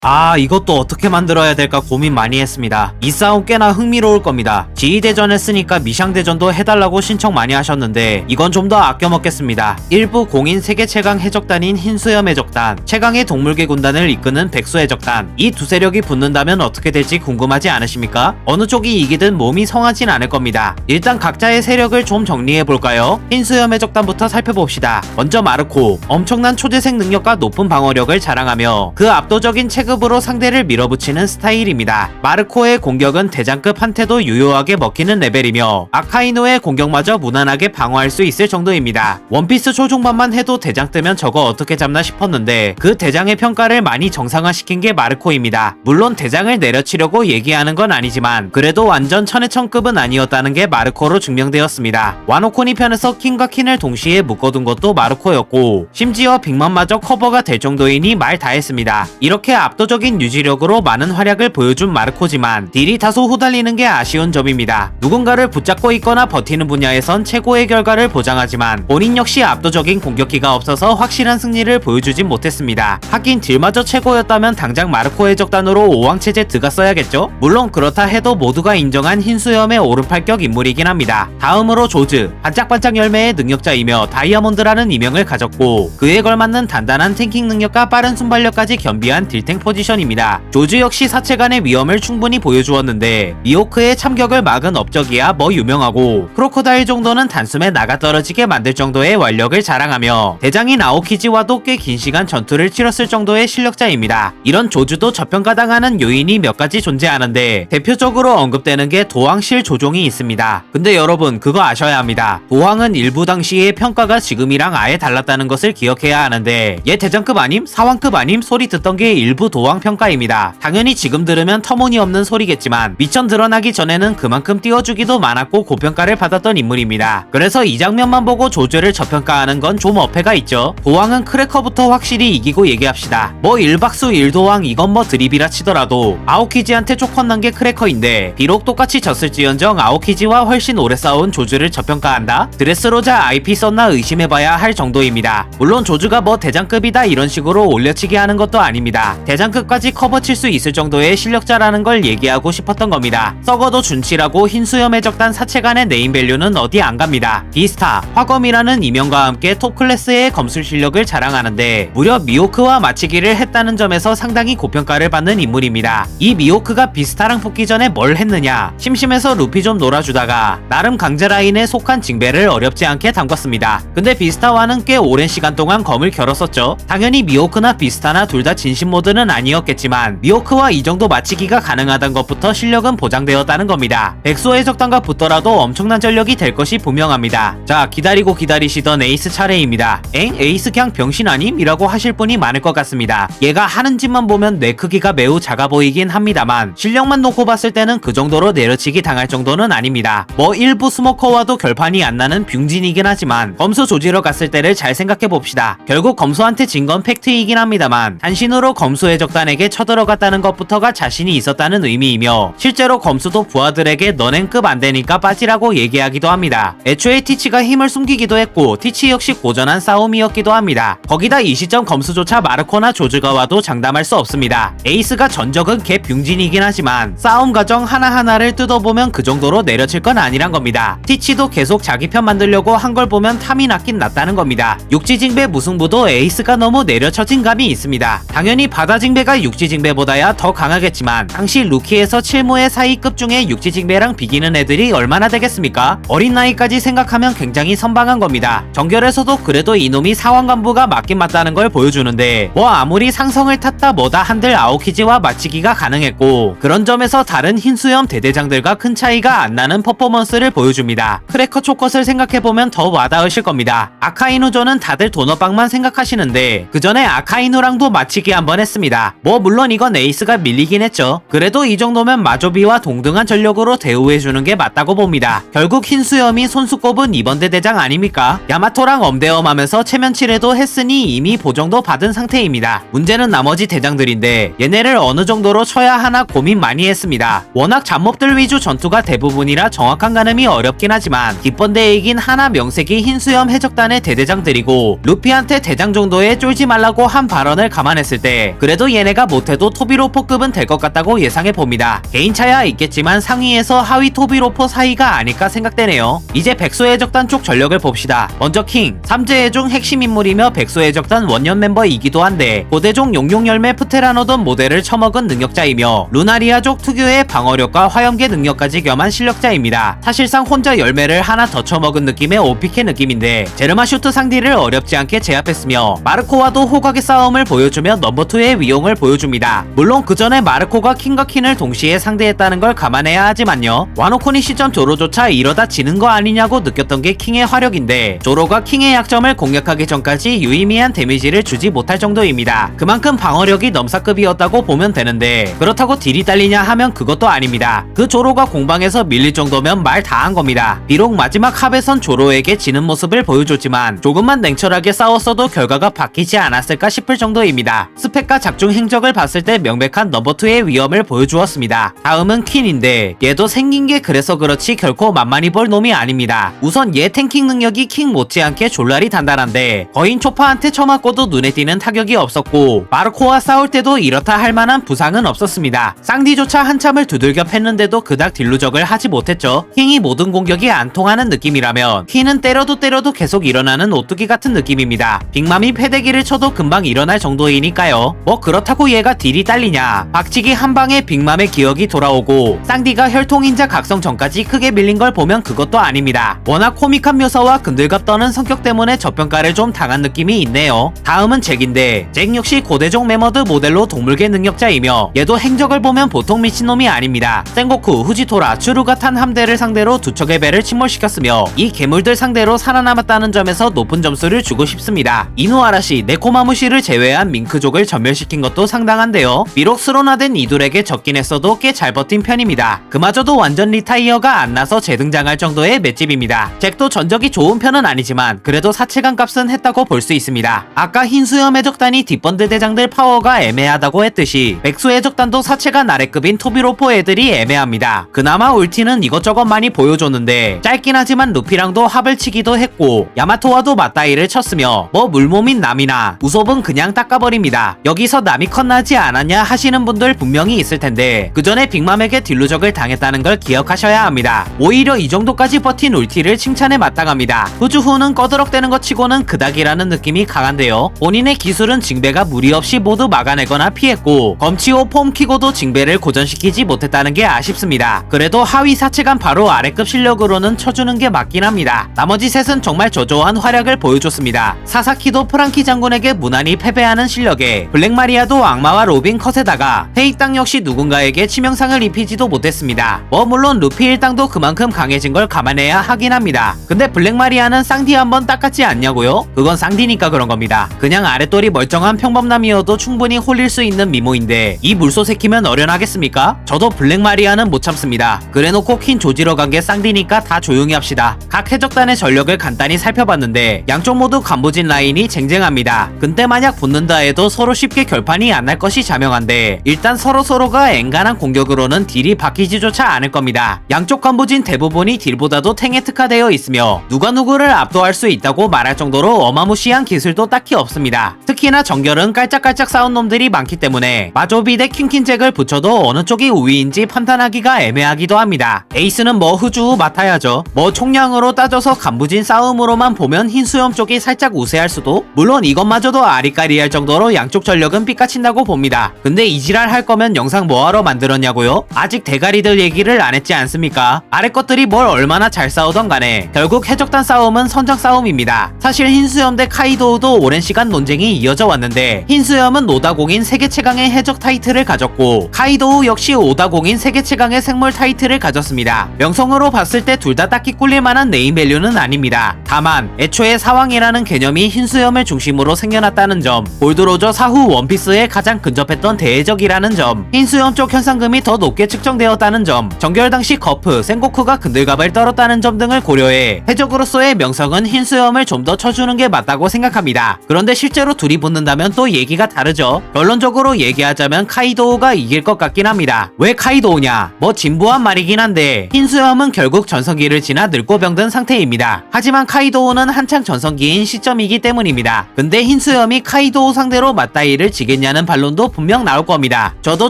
이것도 어떻게 만들어야 될까 고민 많이 했습니다. 이 싸움 꽤나 흥미로울 겁니다. 지휘대전 했으니까 미샹대전도 해달라고 신청 많이 하셨는데 이건 좀 더 아껴 먹겠습니다. 일부 공인 세계 최강 해적단인 흰수염 해적단, 최강의 동물계 군단을 이끄는 백수 해적단, 이 두 세력이 붙는다면 어떻게 될지 궁금하지 않으십니까? 어느 쪽이 이기든 몸이 성하진 않을 겁니다. 일단 각자의 세력을 좀 정리해볼까요? 흰수염 해적단부터 살펴봅시다. 먼저 마르코, 엄청난 초재생 능력과 높은 방어력을 자랑하며 그 압도적인 체급으로 상대를 밀어붙이는 스타일입니다. 마르코의 공격은 대장급 한테도 유효하게 먹히는 레벨이며 아카이노의 공격마저 무난하게 방어할 수 있을 정도입니다. 원피스 초중반만 해도 대장 뜨면 저거 어떻게 잡나 싶었는데 그 대장의 평가를 많이 정상화시킨 게 마르코입니다. 물론 대장을 내려치려고 얘기하는 건 아니지만 그래도 완전 천해천급은 아니었다는 게 마르코로 증명되었습니다. 와노코니 편에서 킹과 퀸을 동시에 묶어둔 것도 마르코였고 심지어 빅맘마저 커버가 될 정도이니 말 다했습니다. 이렇게 압도적인 유지력으로 많은 활약을 보여준 마르코지만 딜이 다소 후달리는 게 아쉬운 점입니다. 누군가를 붙잡고 있거나 버티는 분야에선 최고의 결과를 보장하지만 본인 역시 압도적인 공격기가 없어서 확실한 승리를 보여주진 못했습니다. 하긴 딜마저 최고였다면 당장 마르코 해적단으로 5왕체제 들어갔어야겠죠? 물론 그렇다 해도 모두가 인정한 흰수염의 오른팔격 인물이긴 합니다. 다음으로 조즈, 반짝반짝 열매의 능력자이며 다이아몬드라는 이명을 가졌고 그에 걸맞는 단단한 탱킹 능력과 빠른 순발력까지 겸비한 딜탱 포지션입니다. 조즈 역시 사체간의 위험을 충분히 보여주었는데 미호크의 참격을 막은 업적이야 뭐 유명하고 크로코다일 정도는 단숨에 나가떨어지게 만들 정도의 완력을 자랑하며 대장인 아오키지와도 꽤 긴 시간 전투를 치렀을 정도의 실력자입니다. 이런 조즈도 저평가당하는 요인이 몇 가지 존재하는데 대표적으로 언급되는 게 도황실 조종이 있습니다. 근데 여러분 그거 아셔야 합니다. 도황은 일부 당시의 평가가 지금이랑 아예 달랐다는 것을 기억해야 하는데 얘 대장급 아님? 사왕급 아님? 소리 듣던 게 일부 도황 평가입니다. 당연히 지금 들으면 터무니없는 소리겠지만 미천 드러나기 전에는 그만큼 띄워주기도 많았고 고평가를 받았던 인물입니다. 그래서 이 장면만 보고 조즈를 저평가하는 건 좀 어폐가 있죠. 도황은 크래커부터 확실히 이기고 얘기합시다. 뭐 1박수 1도황 이건 뭐 드립이라 치더라도 아오키지한테 쫓겨난 게 크래커인데 비록 똑같이 졌을지언정 아오키지와 훨씬 오래 싸운 조즈를 저평가한다? 드레스로자 IP 썼나 의심해봐야 할 정도입니다. 물론 조즈가 뭐 대장급이다 이런 식으로 올려치기 하는 것도 아닙니다. 대장급까지 커버칠 수 있을 정도의 실력자라는 걸 얘기하고 싶었던 겁니다. 썩어도 준치라고 흰수염 해적단 사체간의 네임밸류는 어디 안 갑니다. 비스타, 화검이라는 이명과 함께 톱클래스의 검술 실력을 자랑하는데 무려 미호크와 맞추기를 했다는 점에서 상당히 고평가를 받는 인물입니다. 이 미호크가 비스타랑 붙기 전에 뭘 했느냐? 심심해서 루피 좀 놀아주다가 나름 강제 라인에 속한 징배를 어렵지 않게 담궜습니다. 근데 비스타와는 꽤 오랜 시간 동안 검을 겨뤘었죠. 당연히 미호크나 비스타나 둘 다 진심 모드는 아니었겠지만 미호크와 이 정도 맞추기가 가능하다는 것부터 실력은 보장되었다는 겁니다. 백수 해적단과 붙더라도 엄청난 전력이 될 것이 분명합니다. 자, 기다리고 기다리시던 에이스 차례입니다. 엥? 에이스 그냥 병신 아님? 이라고 하실 분이 많을 것 같습니다. 얘가 하는 짓만 보면 뇌 크기가 매우 작아 보이긴 합니다만 실력만 놓고 봤을 때는 그 정도로 내려치기 당할 정도는 아닙니다. 뭐 일부 스모커와도 결판이 안 나는 뷰진이긴 하지만 검수 조지러 갔을 때를 잘 생각해봅시다. 결국 검수한테 진 건 팩트이긴 합니다만 단신으로 검수 해적단에게 쳐들어갔다는 것부터가 자신이 있었다는 의미이며 실제로 검수도 부하들에게 너넨 급 안되니까 빠지라고 얘기하기도 합니다. 애초에 티치가 힘을 숨기기도 했고 티치 역시 고전한 싸움이었기도 합니다. 거기다 이 시점 검수조차 마르코나 조즈가 와도 장담할 수 없습니다. 에이스가 전적은 개 뷰진이긴 하지만 싸움 과정 하나하나를 뜯어보면 그 정도로 내려칠 건 아니란 겁니다. 티치도 계속 자기 편 만들려고 한 걸 보면 탐이 났긴 났다는 겁니다. 육지징배 무승부도 에이스가 너무 내려쳐진 감이 있습니다. 당연히 바다징배가 육지징배보다야 더 강하겠지만 당시 루키에서 칠무의 사이급 중에 육지징배랑 비기는 애들이 얼마나 되겠습니까? 어린 나이까지 생각하면 굉장히 선방한 겁니다. 정결에서도 그래도 이놈이 사왕간부가 맞긴 맞다는 걸 보여주는데 뭐 아무리 상성을 탔다 뭐다 한들 아오키지와 맞추기가 가능했고 그런 점에서 다른 흰수염 대대장들과 큰 차이가 안 나는 퍼포먼스를 보여줍니다. 크래커 초컷을 생각해보면 더 와닿으실 겁니다. 아카이누조는 다들 도너빵만 생각하시는데 그 전에 아카이누랑도 맞추기 한번 했습니다. 뭐 물론 이건 에이스가 밀리긴 했죠. 그래도 이 정도면 마조비와 동등한 전력으로 대우해주는 게 맞다고 봅니다. 결국 흰수염이 손수 꼽은 이번 대대장 아닙니까? 야마토랑 엄대엄하면서 체면치레도 했으니 이미 보정도 받은 상태입니다. 문제는 나머지 대장들인데 얘네를 어느 정도로 쳐야 하나 고민 많이 했습니다. 워낙 잡몹들 위주 전투가 대부분이라 정확한 가늠이 어렵긴 하지만 깃번대이긴 하나 명색이 흰수염 해적단의 대대장들이고 루피한테 대장 정도에 쫄지 말라고 한 발언을 감안했을 때 그래도 그래도 얘네가 못해도 토비로포급은 될 것 같다고 예상해봅니다. 개인차야 있겠지만 상위에서 하위 토비로포 사이가 아닐까 생각되네요. 이제 백소해적단 쪽 전력을 봅시다. 먼저 킹, 삼재해 중 핵심 인물이며 백소해적단 원년 멤버이기도 한데 고대종 용용열매 프테라노돈 모델을 처먹은 능력자이며 루나리아족 특유의 방어력과 화염계 능력까지 겸한 실력자입니다. 사실상 혼자 열매를 하나 더 처먹은 느낌의 오피케 느낌인데 제르마슈트 상디를 어렵지 않게 제압했으며 마르코와도 호각의 싸움을 보여주며 넘버2의 위용을 보여줍니다. 물론 그 전에 마르코가 킹과 퀸을 동시에 상대했다는 걸 감안해야 하지만요. 와노코니 시점 조로조차 이러다 지는 거 아니냐고 느꼈던 게 킹의 화력인데 조로가 킹의 약점을 공략하기 전까지 유의미한 데미지를 주지 못할 정도입니다. 그만큼 방어력이 넘사급이었다고 보면 되는데 그렇다고 딜이 딸리냐 하면 그것도 아닙니다. 그 조로가 공방에서 밀릴 정도면 말 다 한 겁니다. 비록 마지막 합에선 조로에게 지는 모습을 보여줬지만 조금만 냉철하게 싸웠어도 결과가 바뀌지 않았을까 싶을 정도입니다. 스펙과 작중 행적을 봤을 때 명백한 넘버2의 위험을 보여주었습니다. 다음은 퀸인데 얘도 생긴 게 그래서 그렇지 결코 만만히 볼 놈이 아닙니다. 우선 얘 탱킹 능력이 킹 못지않게 졸라리 단단한데 거인 초파한테 쳐맞고도 눈에 띄는 타격이 없었고 마르코와 싸울 때도 이렇다 할 만한 부상은 없었습니다. 쌍디조차 한참을 두들겨 팼는데도 그닥 딜루적을 하지 못했죠. 킹이 모든 공격이 안 통하는 느낌이라면 퀸은 때려도 계속 일어나는 오뚜기 같은 느낌입니다. 빅맘이 패대기를 쳐도 금방 일어날 정도이니까요. 뭐 그렇다고 얘가 딜이 딸리냐. 박치기 한 방에 빅맘의 기억이 돌아오고 쌍디가 혈통인자 각성 전까지 크게 밀린 걸 보면 그것도 아닙니다. 워낙 코믹한 묘사와 근들갑 떠는 성격 때문에 저평가를 좀 당한 느낌이 있네요. 다음은 잭인데 잭 역시 고대종 메머드 모델로 동물계 능력자이며 얘도 행적을 보면 보통 미친놈이 아닙니다. 센고쿠, 후지토라, 츄루가 탄 함대를 상대로 두 척의 배를 침몰시켰으며 이 괴물들 상대로 살아남았다는 점에서 높은 점수를 주고 싶습니다. 이누아라시, 네코마무시를 제외한 밍크족을 전멸시킨 것도 상당한데요. 비록 스론화된 이둘에게 졌긴 했어도 꽤 잘 버틴 편입니다. 그마저도 완전 리타이어가 안 나서 재등장할 정도의 맷집입니다. 잭도 전적이 좋은 편은 아니지만 그래도 사체감 값은 했다고 볼 수 있습니다. 아까 흰수염 해적단이 뒷번드 대장들 파워가 애매하다고 했듯이 백수 해적단도 사체가 나래급인 토비로포 애들이 애매합니다. 그나마 울티는 이것저것 많이 보여줬는데 짧긴 하지만 루피랑도 합을 치기도 했고 야마토와도 맞다이를 쳤으며 뭐 물몸인 남이나 우솝은 그냥 닦아버립니다. 여기서 남이 컷나지 않았냐 하시는 분들 분명히 있을 텐데 그 전에 빅맘에게 딜루적을 당했다는 걸 기억하셔야 합니다. 오히려 이 정도까지 버틴 울티를 칭찬해 마땅합니다. 후주후는 꺼드럭대는 것 치고는 그닥이라는 느낌이 강한데요. 본인의 기술은 징배가 무리 없이 모두 막아내거나 피했고 검치호 폼 키고도 징배를 고전시키지 못했다는 게 아쉽습니다. 그래도 하위 사체간 바로 아래급 실력으로는 쳐주는 게 맞긴 합니다. 나머지 셋은 정말 저조한 활약을 보여줬습니다. 사사키도 프랑키 장군에게 무난히 패배하는 실력에 블랙마리아도 악마와 로빈 컷에다가 페이땅 역시 누군가에게 치명상을 입히지도 못했습니다. 뭐 물론 루피 일당도 그만큼 강해진 걸 감안해야 하긴 합니다. 근데 블랙마리아는 쌍디 한번 닦았지 않냐고요? 그건 쌍디니까 그런 겁니다. 그냥 아랫돌이 멀쩡한 평범남이어도 충분히 홀릴 수 있는 미모인데 이 물소 새끼면 어련하겠습니까? 저도 블랙마리아는 못 참습니다. 그래놓고 퀸 조지러 간 게 쌍디니까 다 조용히 합시다. 각 해적단의 전력을 간단히 살펴봤는데 양쪽 모두 간부진 라인이 쟁쟁합니다. 근데 만약 붙는다 해도 서로 쉽게 결판이 안 날 것이 자명한데 일단 서로가 앵간한 공격으로는 딜이 바뀌지조차 않을 겁니다. 양쪽 간부진 대부분이 딜보다도 탱에 특화되어 있으며 누가 누구를 압도할 수 있다고 말할 정도로 어마무시한 기술도 딱히 없습니다. 특히나 정결은 깔짝깔짝 싸운 놈들이 많기 때문에 마조비 대 킹킨잭을 붙여도 어느 쪽이 우위인지 판단하기가 애매하기도 합니다. 에이스는 뭐 후주 맡아야죠. 뭐 총량으로 따져서 간부진 싸움으로만 보면 흰수염 쪽이 살짝 우세할 수도? 물론 이것마저도 아리까리할 정도로 양쪽 전력은 삐까친다고 봅니다. 근데 이지랄 할 거면 영상 뭐하러 만들었냐고요? 아직 대가리들 얘기를 안 했지 않습니까? 아래 것들이 뭘 얼마나 잘 싸우던 간에 결국 해적단 싸움은 선장 싸움입니다. 사실 흰수염 대 카이도우도 오랜 시간 논쟁이 이어져 왔는데 흰수염은 오다공인 세계 최강의 해적 타이틀을 가졌고 카이도우 역시 오다공인 세계 최강의 생물 타이틀을 가졌습니다. 명성으로 봤을 때 둘 다 딱히 꿀릴 만한 네임밸류는 아닙니다. 다만 애초에 사왕이라는 개념이 흰수염을 중심으로 생겨났다는 점, 골드로저 사후 원피스에 가장 근접했던 대해적이라는 점, 흰수염 쪽 현상금이 더 높게 측정되었다는 점, 정결 당시 거프, 센고쿠가 근들갑을 떨었다는 점 등을 고려해 해적으로서의 명성은 흰수염을 좀 더 쳐주는 게 맞다고 생각합니다. 그런데 실제로 둘이 붙는다면 또 얘기가 다르죠. 결론적으로 얘기하자면 카이도우가 이길 것 같긴 합니다. 왜 카이도우냐? 뭐 진부한 말이긴 한데 흰수염은 결국 전성기를 지나 늙고 병든 상태입니다. 하지만 카이도우는 한창 전성기인 시점이기 때문입니다. 근데 흰수염이 카이도우 상대로 맞다이를 지겠냐 되겠냐는 반론도 분명 나올 겁니다. 저도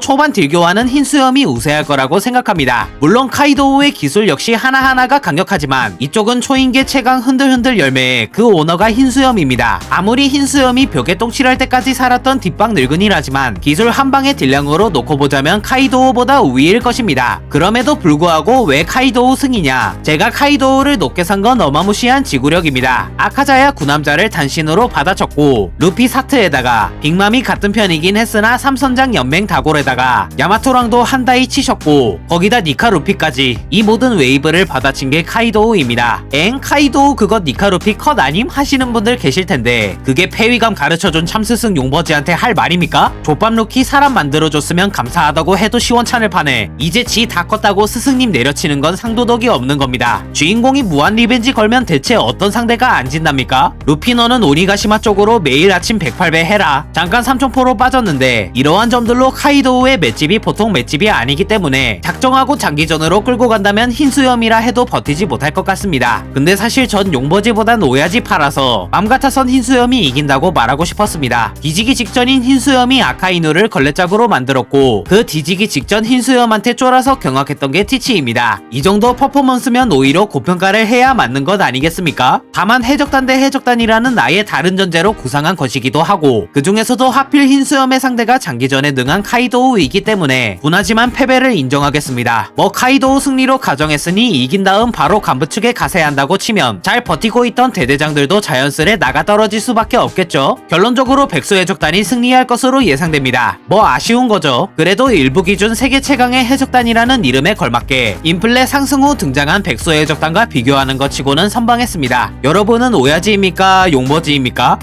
초반 딜교와는 흰수염이 우세할 거라고 생각합니다. 물론 카이도우의 기술 역시 하나하나가 강력하지만 이쪽은 초인계 최강 흔들흔들 열매의 그 오너가 흰수염입니다. 아무리 흰수염이 벽에 똥칠할 때까지 살았던 뒷방 늙은이라지만 기술 한방의 딜량으로 놓고 보자면 카이도우보다 우위일 것입니다. 그럼에도 불구하고 왜 카이도우 승이냐? 제가 카이도우를 높게 산 건 어마무시한 지구력입니다. 아카자야 구남자를 단신으로 받아쳤고 루피 사트에다가 빅맘이 같은 편이긴 했으나 삼선장 연맹 다골에다가 야마토랑도 한다이 치셨고 거기다 니카 루피까지 이 모든 웨이브를 받아친 게 카이도우입니다. 카이도우 그거 니카 루피 컷 아님? 하시는 분들 계실텐데 그게 패위감 가르쳐준 참스승 용버지한테 할 말입니까? 족밥 루키 사람 만들어줬으면 감사하다고 해도 시원찮을 판에 이제 지 다 컸다고 스승님 내려치는 건 상도덕이 없는 겁니다. 주인공이 무한 리벤지 걸면 대체 어떤 상대가 안 진답니까? 루피 너는 오니가시마 쪽으로 매일 아침 108배 해라. 잠깐 삼총포로 빠졌는데 이러한 점들로 카이도우의 맷집이 보통 맷집이 아니기 때문에 작정하고 장기전으로 끌고 간다면 흰수염이라 해도 버티지 못할 것 같습니다. 근데 사실 전 용버지보단 오야지 팔아서 맘 같아선 흰수염이 이긴다고 말하고 싶었습니다. 뒤지기 직전인 흰수염이 아카이누를 걸레짝으로 만들었고 그 뒤지기 직전 흰수염한테 쫄아서 경악했던 게 티치입니다. 이 정도 퍼포먼스면 오히려 고평가를 해야 맞는 것 아니겠습니까? 다만 해적단 대 해적단이라는 아예 다른 전제로 구상한 것이기도 하고 그 중에서도 하필 흰수염의 상대가 장기전에 능한 카이도우이기 때문에 분하지만 패배를 인정하겠습니다. 뭐 카이도우 승리로 가정했으니 이긴 다음 바로 간부 측에 가세야 한다고 치면 잘 버티고 있던 대대장들도 자연스레 나가 떨어질 수밖에 없겠죠. 결론적으로 백수 해적단이 승리할 것으로 예상됩니다. 뭐 아쉬운 거죠. 그래도 일부 기준 세계 최강의 해적단이라는 이름에 걸맞게 인플레 상승 후 등장한 백수 해적단과 비교하는 것 치고는 선방했습니다. 여러분은 오야지입니까? 용버지입니까?